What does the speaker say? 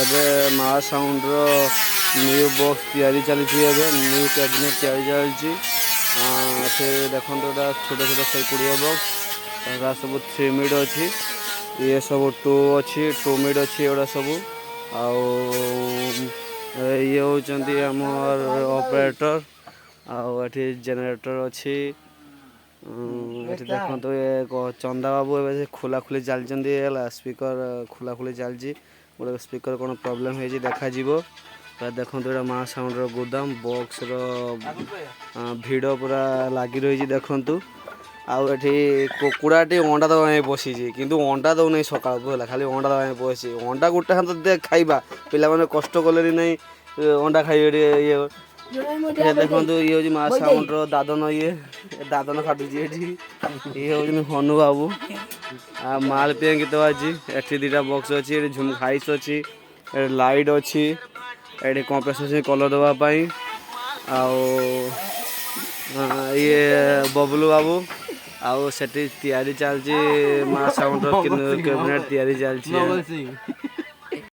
ଏବେ ମା sounder new box ତିଆରି ଚାଲିଛି। ଏବେ ନ୍ୟୁ କ୍ୟାବିନେଟ୍ ତିଆରି ଚାଲିଛି। ସେ ଦେଖନ୍ତୁ ଏଇଟା ଛୋଟ ଛୋଟ 120 ବକ୍ସ ଏଗୁଡ଼ା ସବୁ 3 ମିଡ୍ ଅଛି। ଇଏ ସବୁ 2 ଅଛି 2 ମିଡ୍ ଅଛି ଏଗୁଡ଼ା ସବୁ। ଆଉ ଇଏ ହେଉଛନ୍ତି ଆମର ଅପରେଟର। ଆଉ ଏଠି ଜେନେରେଟର ଅଛି। ଏଠି ଦେଖନ୍ତୁ ଚନ୍ଦା ବାବୁ ଏବେ ଖୋଲାଖୋଲି ଚାଲିଛନ୍ତି ହେଲା। ସ୍ପିକର ଖୋଲାଖୋଲି ଚାଲିଛି। ଗୋଟେ ସ୍ପିକର କ'ଣ ପ୍ରୋବ୍ଲେମ୍ ହେଇଛି ଦେଖାଯିବ। ଦେଖନ୍ତୁ ଏଇଟା ମା ସାଉଣ୍ଡର ଗୋଦାମ ବକ୍ସର ଭିଡ଼ ପୁରା ଲାଗି ରହିଛି ଦେଖନ୍ତୁ। ଆଉ ଏଠି କୁକୁଡ଼ାଟି ଅଣ୍ଡା ଦେବା ପାଇଁ ବସିଛି କିନ୍ତୁ ଅଣ୍ଡା ଦେଉନାହିଁ ସକାଳକୁ ହେଲା। ଖାଲି ଅଣ୍ଡା ଦେବା ପାଇଁ ବସିଛି। ଅଣ୍ଡା ଗୋଟେ ହାତ ଦେ ଖାଇବା। ପିଲାମାନେ କଷ୍ଟ କଲେନି ନାହିଁ ଅଣ୍ଡା ଖାଇବେ ଟିକେ ଇଏ। ଦେଖନ୍ତୁ ଇଏ ହେଉଛି ମା ସାଉଣ୍ଡର ଦାଦନ। ଦାଦନ କାଟୁଛି ଏଠି। ଇଏ ହେଉଛନ୍ତି ହନୁ ବାବୁ। ଆଉ ମାଲ ପିଆ ଗୀତ ବାଜି। ଏଠି 2ଟା ବକ୍ସ ଅଛି। ଏଠି ହାଇସ୍ ଅଛି। ଏଠି ଲାଇଟ୍ ଅଛି। ଏଠି କମ୍ପ୍ରେସର ଅଛି କଲର ଦେବା ପାଇଁ। ଆଉ ଇଏ ବବୁଲୁ ବାବୁ। ଆଉ ସେଠି ତିଆରି ଚାଲିଛି ମା ସାଉଣ୍ଡର କ୍ୟାବିନେଟ୍ ତିଆରି ଚାଲିଛି।